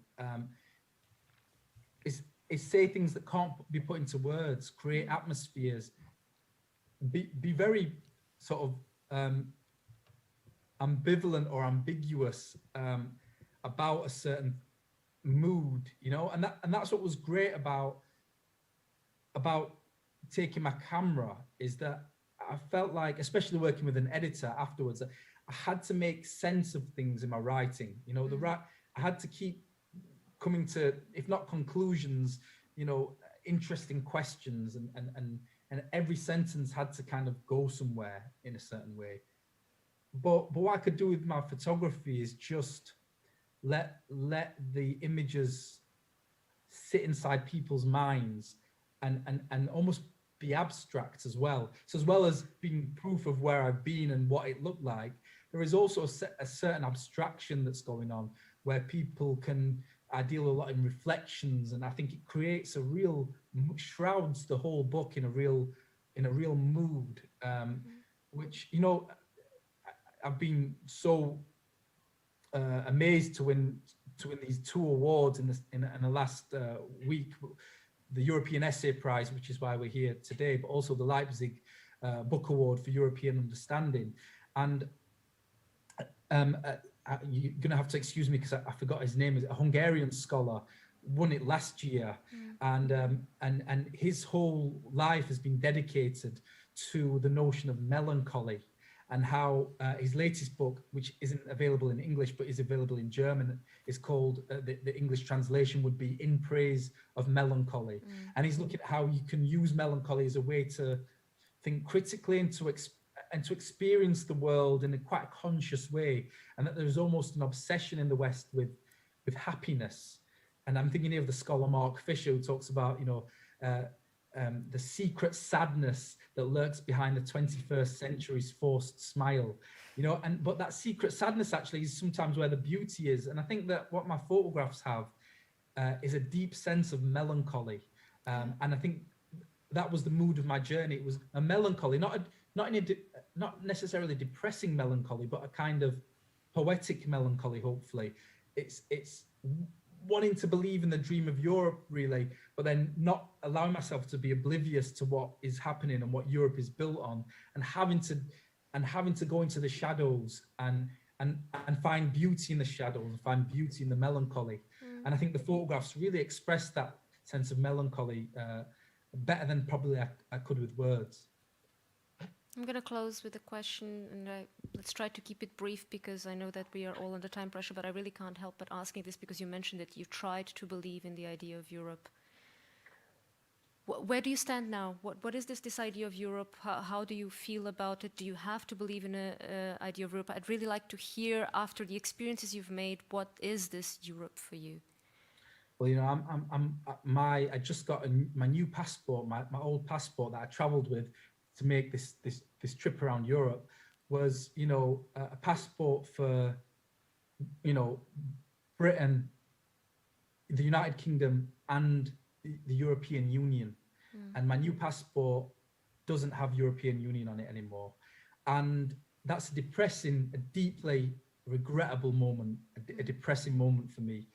Speaker 4: is say things that can't be put into words, create atmospheres, be very sort of ambivalent or ambiguous about a certain mood, you know, and that's what was great about taking my camera, is that I felt like, especially working with an editor afterwards, I had to make sense of things in my writing, you know. I had to keep coming to, if not conclusions, you know, interesting questions, and every sentence had to kind of go somewhere in a certain way. But what I could do with my photography is just let the images sit inside people's minds and almost be abstract as well. So as well as being proof of where I've been and what it looked like, there is also a certain abstraction that's going on where people can, I deal a lot in reflections, and I think it creates a real, shrouds the whole book in a real mood, which, you know, I've been so amazed to win these 2 awards in the last week, the European Essay Prize, which is why we're here today, but also the Leipzig Book Award for European Understanding. And you're going to have to excuse me because I forgot his name, is a Hungarian scholar, won it last year. And his whole life has been dedicated to the notion of melancholy, and how his latest book, which isn't available in English but is available in German, is called, the English translation would be In Praise of Melancholy. And he's looking at how you can use melancholy as a way to think critically and to experience the world in a quite conscious way, and that there's almost an obsession in the West with happiness. And I'm thinking here of the scholar Mark Fisher, who talks about, the secret sadness that lurks behind the 21st century's forced smile, but that secret sadness actually is sometimes where the beauty is. And I think that what my photographs have is a deep sense of melancholy. And I think that was the mood of my journey. It was a melancholy, not necessarily depressing melancholy, but a kind of poetic melancholy, hopefully. It's wanting to believe in the dream of Europe, really, but then not allowing myself to be oblivious to what is happening and what Europe is built on, and having to go into the shadows and find beauty in the shadows and find beauty in the melancholy. And I think the photographs really express that sense of melancholy better than probably I could with words.
Speaker 3: I'm going to close with a question, and let's try to keep it brief because I know that we are all under time pressure, but I really can't help but asking this because you mentioned that you tried to believe in the idea of Europe. Where do you stand now? What is this idea of Europe? How do you feel about it? Do you have to believe in an idea of Europe? I'd really like to hear, after the experiences you've made, what is this Europe for you?
Speaker 4: Well, I just got my new passport, my old passport that I traveled with to make this trip around Europe was, a passport for, Britain, the United Kingdom, and the European Union. And my new passport doesn't have European Union on it anymore. And that's a deeply regrettable moment, a depressing moment for me.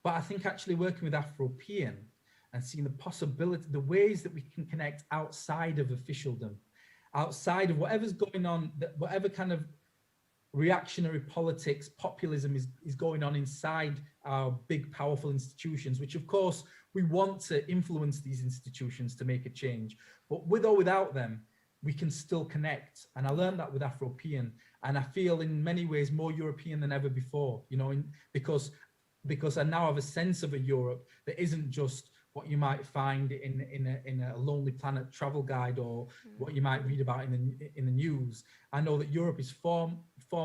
Speaker 4: But I think actually working with Afropean and seeing the possibility, the ways that we can connect outside of officialdom, outside of whatever's going on, whatever kind of reactionary politics, populism is going on inside our big, powerful institutions, which of course we want to influence these institutions to make a change. But with or without them, we can still connect. And I learned that with Afropean. And I feel in many ways more European than ever before, because I now have a sense of a Europe that isn't just what you might find in a Lonely Planet travel guide or what you might read about in the news. I know that Europe is far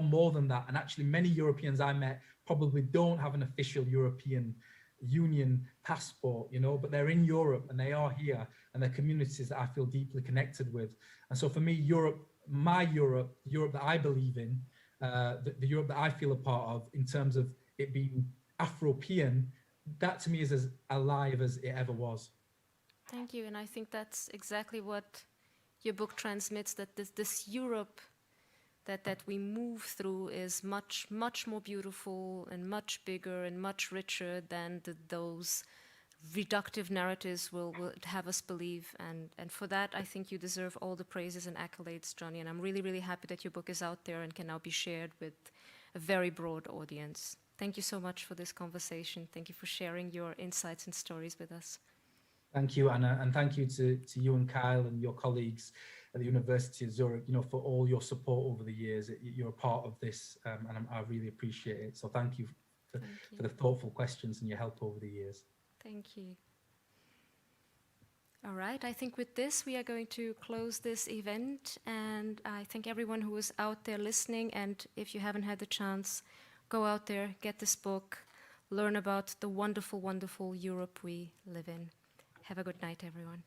Speaker 4: more than that. And actually many Europeans I met probably don't have an official European Union passport, but they're in Europe and they are here, and they're communities that I feel deeply connected with. And so for me, Europe, my Europe, the Europe that I believe in, the Europe that I feel a part of in terms of it being Afropean, that to me is as alive as it ever was.
Speaker 3: Thank you, and I think that's exactly what your book transmits, that this Europe that we move through is much, much more beautiful and much bigger and much richer than those reductive narratives will have us believe. And for that, I think you deserve all the praises and accolades, Johny, and I'm really, really happy that your book is out there and can now be shared with a very broad audience. Thank you so much for this conversation. Thank you for sharing your insights and stories with us.
Speaker 4: Thank you, Anna, and thank you to you and Kyle and your colleagues at the University of Zurich, for all your support over the years. You're a part of this, and I really appreciate it. So thank you for the thoughtful questions and your help over the years.
Speaker 3: Thank you. All right, I think with this, we are going to close this event, and I thank everyone who is out there listening, and if you haven't had the chance, go out there, get this book, learn about the wonderful, wonderful Europe we live in. Have a good night, everyone.